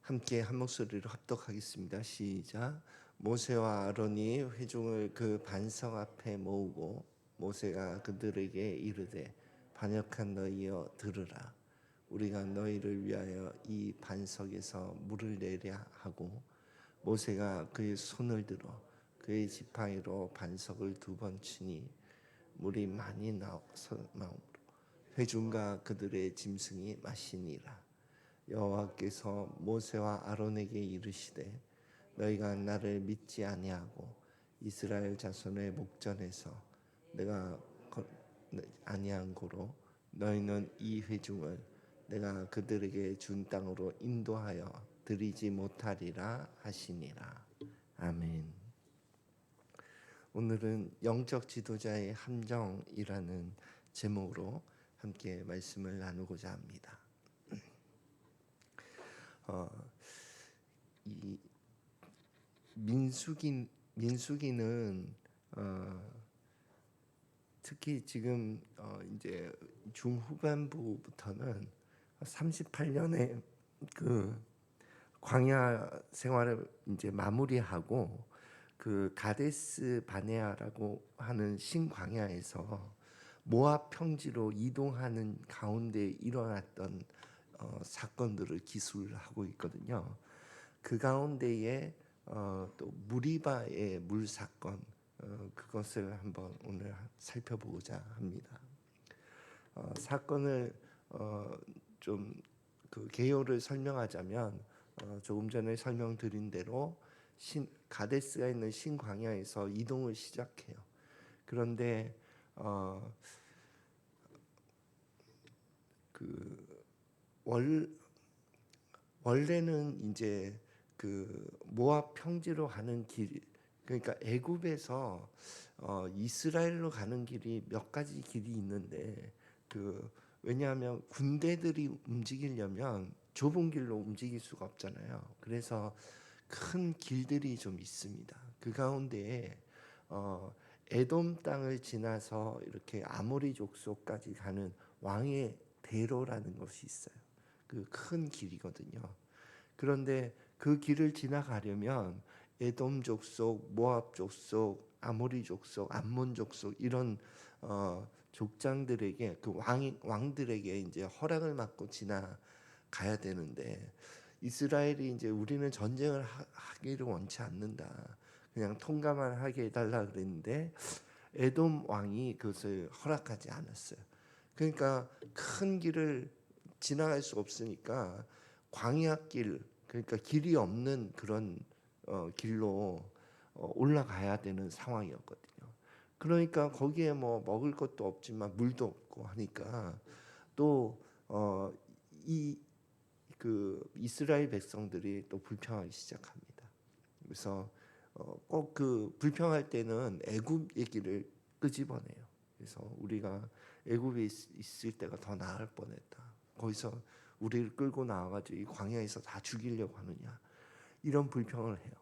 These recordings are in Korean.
함께 한 목소리로 합독하겠습니다. 시작. 모세와 아론이 회중을 그 반석 앞에 모으고 모세가 그들에게 이르되 반역한 너희여 들으라. 우리가 너희를 위하여 이 반석에서 물을 내랴 하고 모세가 그의 손을 들어 그의 지팡이로 반석을 2번 치니 물이 많이 나오므로 회중과 그들의 짐승이 마시니라. 여호와께서 모세와 아론에게 이르시되 너희가 나를 믿지 아니하고 이스라엘 자손의 목전에서 내가 아니한 고로 너희는 이 회중을 내가 그들에게 준 땅으로 인도하여 드리지 못하리라 하시니라. 아멘. 오늘은 영적 지도자의 함정이라는 제목으로 함께 말씀을 나누고자 합니다. 이 민수기는 특히 지금 이제 중후반부부터는 38년의 그 광야 생활을 이제 마무리하고 그 가데스 바네아라고 하는 신광야에서 모압 평지로 이동하는 가운데 일어났던 사건들을 기술하고 있거든요. 그 가운데에 또 무리바의 물 사건 그것을 한번 오늘 살펴보고자 합니다. 사건을 좀 그 개요를 설명하자면 조금 전에 설명드린 대로 가데스가 있는 신광야에서 이동을 시작해요. 그런데 원래는 이제 그 모압 평지로 가는 길, 그러니까 애굽에서 이스라엘로 가는 길이 몇 가지 길이 있는데 왜냐하면 군대들이 움직이려면 좁은 길로 움직일 수가 없잖아요. 그래서 큰 길들이 좀 있습니다. 그 가운데에 에돔 땅을 지나서 이렇게 아모리 족속까지 가는 왕의 대로라는 것이 있어요. 그 큰 길이거든요. 그런데 그 길을 지나가려면 에돔 족속, 모압 족속, 아모리 족속, 암몬 족속 이런 족장들에게 그 왕들에게 이제 허락을 받고 지나가야 되는데 이스라엘이 이제 우리는 전쟁을 하기를 원치 않는다. 그냥 통과만 하게 해달라 그랬는데 에돔 왕이 그것을 허락하지 않았어요. 그러니까 큰 길을 지나갈 수 없으니까 광야길, 그러니까 길이 없는 그런 길로 올라가야 되는 상황이었거든요. 그러니까 거기에 뭐 먹을 것도 없지만 물도 없고 하니까 또이 그 이스라엘 백성들이 또 불평하기 시작합니다. 그래서 꼭 그 불평할 때는 애굽 얘기를 끄집어내요. 그래서 우리가 애굽에 있을 때가 더 나을 뻔했다. 거기서 우리를 끌고 나와가지고 이 광야에서 다 죽이려고 하느냐 이런 불평을 해요.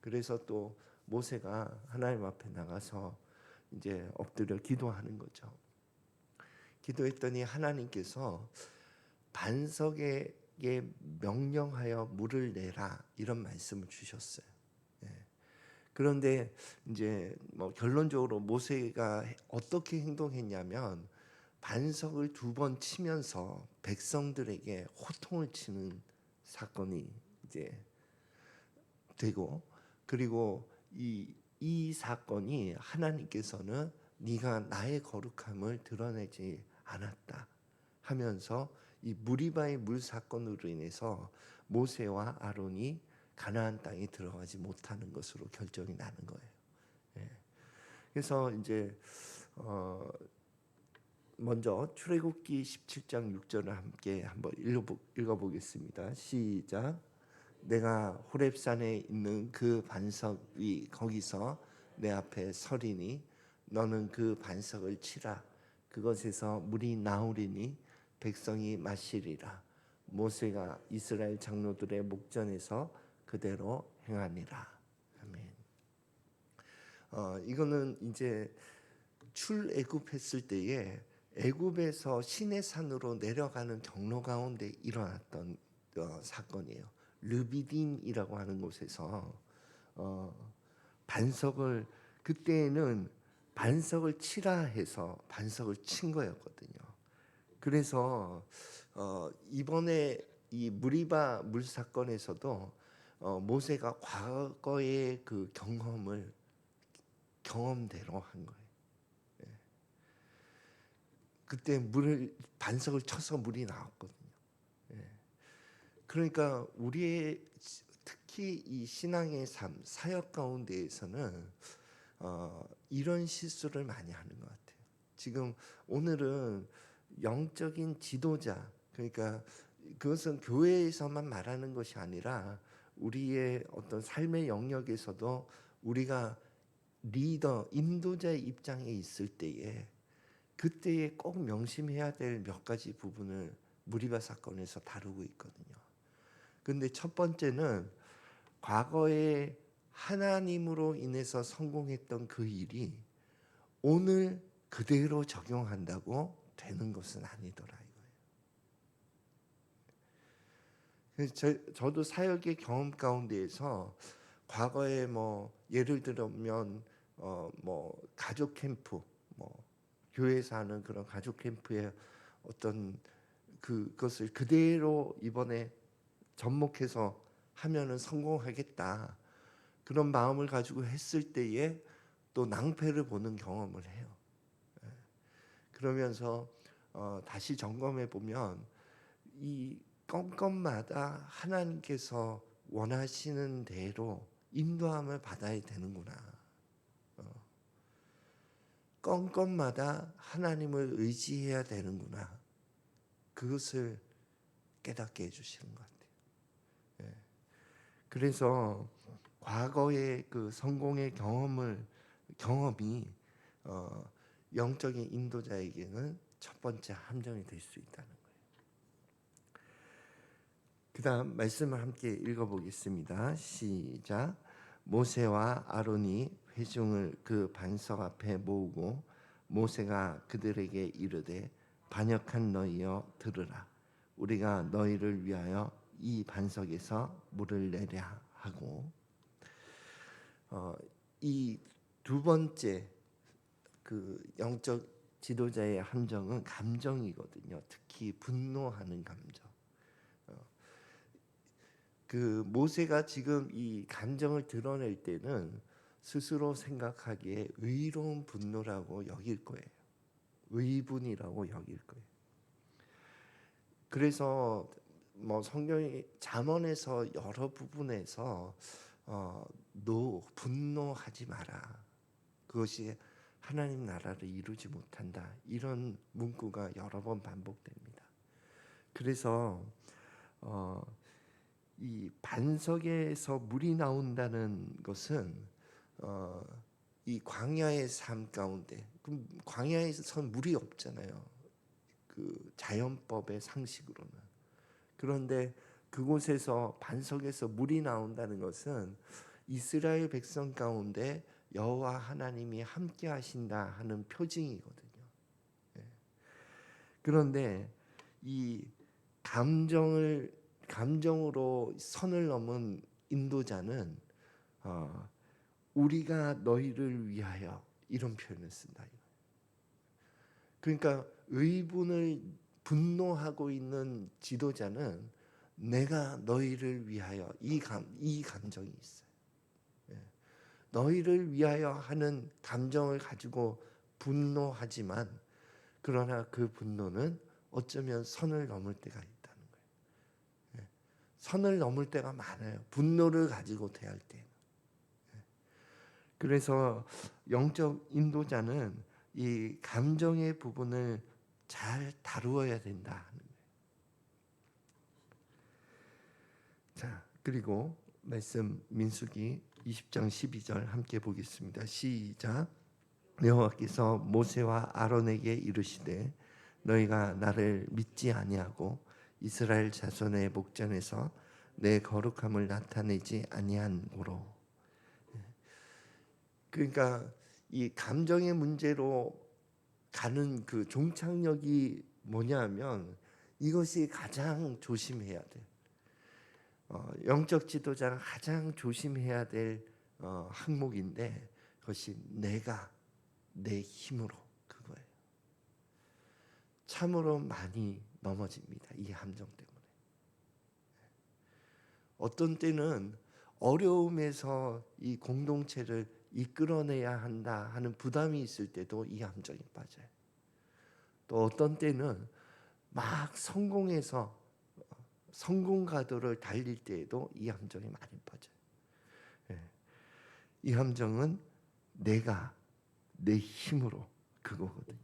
그래서 또 모세가 하나님 앞에 나가서 이제 엎드려 기도하는 거죠. 기도했더니 하나님께서 반석에 명령하여 물을 내라 이런 말씀을 주셨어요. 예. 그런데 이제 뭐 결론적으로 모세가 어떻게 행동했냐면 반석을 2번 치면서 백성들에게 호통을 치는 사건이 이제 되고, 그리고 이 사건이 하나님께서는 네가 나의 거룩함을 드러내지 않았다 하면서 이 무리바의 물 사건으로 인해서 모세와 아론이 가나안 땅에 들어가지 못하는 것으로 결정이 나는 거예요. 예. 그래서 이제 먼저 출애굽기 17장 6절을 함께 한번 읽어보겠습니다. 시작. 내가 호렙산에 있는 그 반석 위 거기서 내 앞에 서리니 너는 그 반석을 치라. 그것에서 물이 나오리니 백성이 마시리라. 모세가 이스라엘 장로들의 목전에서 그대로 행하니라. 아멘. 이거는 이제 출애굽했을 때에 애굽에서 시내산으로 내려가는 경로 가운데 일어났던 사건이에요. 르비딤이라고 하는 곳에서 반석을, 그때에는 반석을 치라 해서 반석을 친 거였거든요. 그래서 이번에 이 무리바 물 사건에서도 모세가 과거의 그 경험대로 한 거예요. 그때 반석을 쳐서 물이 나왔거든요. 그러니까 우리의 특히 이 신앙의 삶, 사역 가운데에서는 이런 실수를 많이 하는 것 같아요. 지금 오늘은 영적인 지도자, 그러니까 그것은 교회에서만 말하는 것이 아니라 우리의 어떤 삶의 영역에서도 우리가 리더, 인도자의 입장에 있을 때에 그때에 꼭 명심해야 될 몇 가지 부분을 무리바 사건에서 다루고 있거든요. 근데 첫 번째는 과거에 하나님으로 인해서 성공했던 그 일이 오늘 그대로 적용한다고 되는 것은 아니더라 이거예요. 저도 사역의 경험 가운데에서 과거에 뭐 예를 들면 뭐 가족 캠프, 뭐 교회에서 하는 그런 가족 캠프의 어떤 그것을 그대로 이번에 접목해서 하면은 성공하겠다, 그런 마음을 가지고 했을 때에 또 낭패를 보는 경험을 해요. 그러면서 다시 점검해 보면 이 건건마다 하나님께서 원하시는 대로 인도함을 받아야 되는구나. 건건마다 하나님을 의지해야 되는구나. 그것을 깨닫게 해주시는 것 같아요. 그래서 과거의 그 성공의 경험이 영적인 인도자에게는 첫 번째 함정이 될 수 있다는 거예요. 그다음 말씀을 함께 읽어보겠습니다. 시작. 모세와 아론이 회중을 그 반석 앞에 모으고 모세가 그들에게 이르되 반역한 너희여 들으라. 우리가 너희를 위하여 이 반석에서 물을 내랴 하고, 이 두 번째 그 영적 지도자의 함정은 감정이거든요. 특히 분노하는 감정. 그 모세가 지금 이 감정을 드러낼 때는 스스로 생각하기에 의로운 분노라고 여길 거예요. 의분이라고 여길 거예요. 그래서 뭐 성경이 잠언에서 여러 부분에서 분노하지 마라. 그것이 하나님 나라를 이루지 못한다. 이런 문구가 여러 번 반복됩니다. 그래서 이 반석에서 물이 나온다는 것은 이 광야의 삶 가운데, 그럼 광야에서 물이 없잖아요. 그 자연법의 상식으로는. 그런데 그곳에서 반석에서 물이 나온다는 것은 이스라엘 백성 가운데 여호와 하나님이 함께 하신다 하는 표징이거든요. 그런데 이 감정으로 선을 넘은 인도자는 우리가 너희를 위하여 이런 표현을 쓴다. 그러니까 분노하고 있는 지도자는 내가 너희를 위하여 이 감정이 있어요. 너희를 위하여 하는 감정을 가지고 분노하지만 그러나 그 분노는 어쩌면 선을 넘을 때가 있다는 거예요. 선을 넘을 때가 많아요. 분노를 가지고 대할 때. 그래서 영적 인도자는 이 감정의 부분을 잘 다루어야 된다 하는 거예요. 자, 그리고 말씀 민수기 20장 12절 함께 보겠습니다. 시작. 여호와께서 모세와 아론에게 이르시되 너희가 나를 믿지 아니하고 이스라엘 자손의 목전에서 내 거룩함을 나타내지 아니한 고로. 그러니까 이 감정의 문제로 가는 그 종착역이 뭐냐면 이것이 가장 조심해야 돼. 영적 지도자가 가장 조심해야 될 항목인데 그것이 내가 내 힘으로 그거예요. 참으로 많이 넘어집니다. 이 함정 때문에. 어떤 때는 어려움에서 이 공동체를 이끌어내야 한다 하는 부담이 있을 때도 이 함정에 빠져요. 또 어떤 때는 막 성공해서 성공 가도를 달릴 때에도 이 함정에 많이 빠져요. 이 함정은 내가 내 힘으로 그거거든요.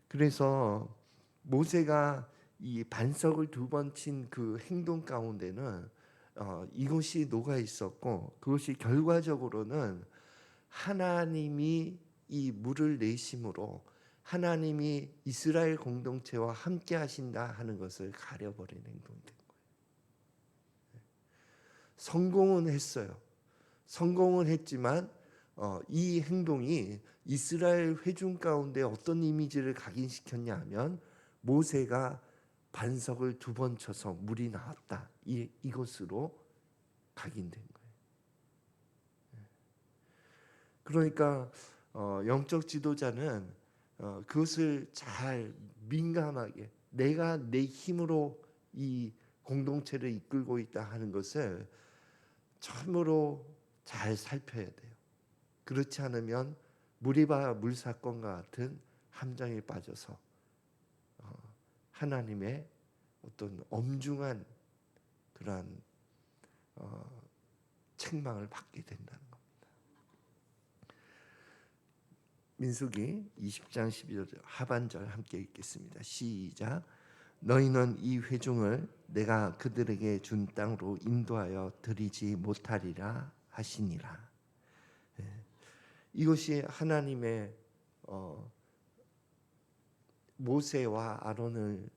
그래서 모세가 이 반석을 2번 친 그 행동 가운데는 이것이 녹아 있었고 그것이 결과적으로는 하나님이 이 물을 내심으로 하나님이 이스라엘 공동체와 함께 하신다 하는 것을 가려버리는 행동이 된 거예요. 성공은 했어요. 성공은 했지만 이 행동이 이스라엘 회중 가운데 어떤 이미지를 각인시켰냐 하면 모세가 반석을 2번 쳐서 물이 나왔다. 이것으로 각인된 거예요. 그러니까 영적 지도자는 그것을 잘 민감하게 내가 내 힘으로 이 공동체를 이끌고 있다 하는 것을 참으로 잘 살펴야 돼요. 그렇지 않으면 무리바 물사건과 같은 함정에 빠져서 하나님의 어떤 엄중한 그러한 책망을 받게 된다는 겁니다. 민수기 20장 12절 하반절 함께 읽겠습니다. 시작. 너희는 이 회중을 내가 그들에게 준 땅으로 인도하여 들이지 못하리라 하시니라. 이것이 하나님의 모세와 아론을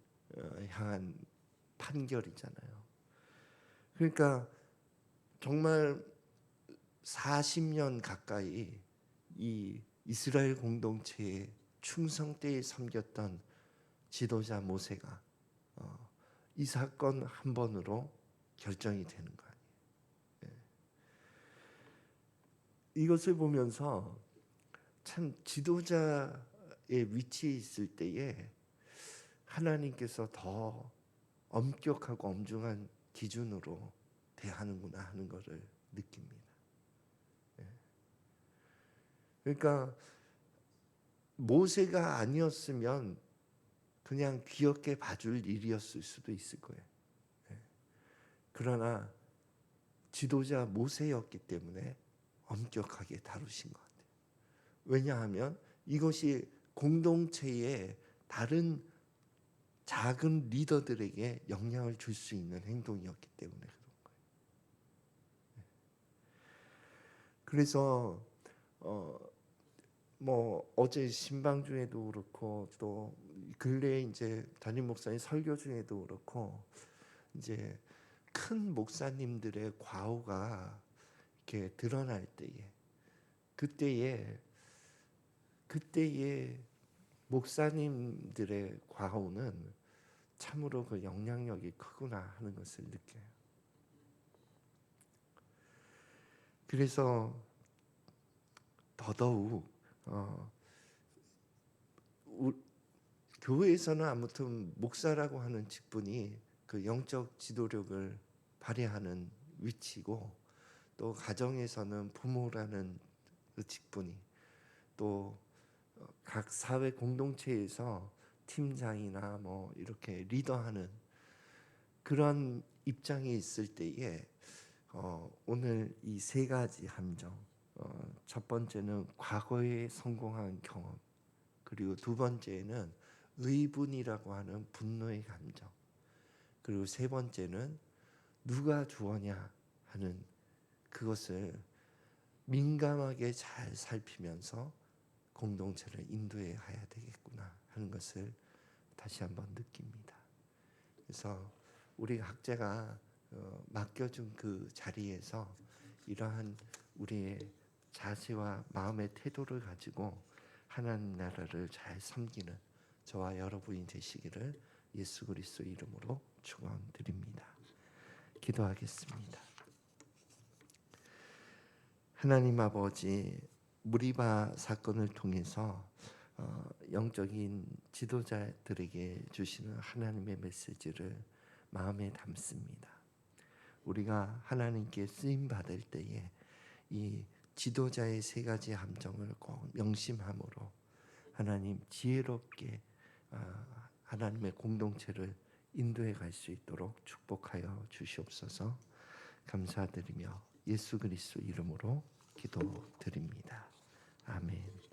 향한 판결이잖아요. 그러니까 정말 40년 가까이 이 이스라엘 공동체의 충성되이 섬겼던 지도자 모세가 이 사건 한 번으로 결정이 되는 거 아니에요. 이것을 보면서 참 지도자의 위치에 있을 때에 하나님께서 더 엄격하고 엄중한 기준으로 대하는구나 하는 것을 느낍니다. 그러니까 모세가 아니었으면 그냥 귀엽게 봐줄 일이었을 수도 있을 거예요. 그러나 지도자 모세였기 때문에 엄격하게 다루신 것 같아요. 왜냐하면 이것이 공동체의 다른 작은 리더들에게 영향을 줄 수 있는 행동이었기 때문에 그런 거예요. 그래서 뭐 어제 신방 중에도 그렇고 또 근래에 이제 담임 목사님 설교 중에도 그렇고 이제 큰 목사님들의 과오가 이렇게 드러날 때에 그때의 목사님들의 과오는 참으로 그 영향력이 크구나 하는 것을 느껴요. 그래서 더더욱 교회에서는 아무튼 목사라고 하는 직분이 그 영적 지도력을 발휘하는 위치고 또 가정에서는 부모라는 그 직분이 또 각 사회 공동체에서 팀장이나 뭐 이렇게 리더하는 그런 입장에 있을 때에 오늘 이 3가지 함정 첫 번째는 과거에 성공한 경험 그리고 2번째는 의분이라고 하는 분노의 감정 그리고 3번째는 누가 주어냐 하는 그것을 민감하게 잘 살피면서 공동체를 인도해야 되겠구나 하는 것을 다시 한번 느낍니다. 그래서 우리 각자가 맡겨준 그 자리에서 이러한 우리의 자세와 마음의 태도를 가지고 하나님 나라를 잘 섬기는 저와 여러분이 되시기를 예수 그리스도 이름으로 축원드립니다. 기도하겠습니다. 하나님 아버지, 무리바 사건을 통해서 영적인 지도자들에게 주시는 하나님의 메시지를 마음에 담습니다. 우리가 하나님께 쓰임 받을 때에 이 지도자의 세 가지 함정을 꼭 명심함으로 하나님 지혜롭게 하나님의 공동체를 인도해 갈 수 있도록 축복하여 주시옵소서. 감사드리며 예수 그리스도 이름으로 기도드립니다. 아멘.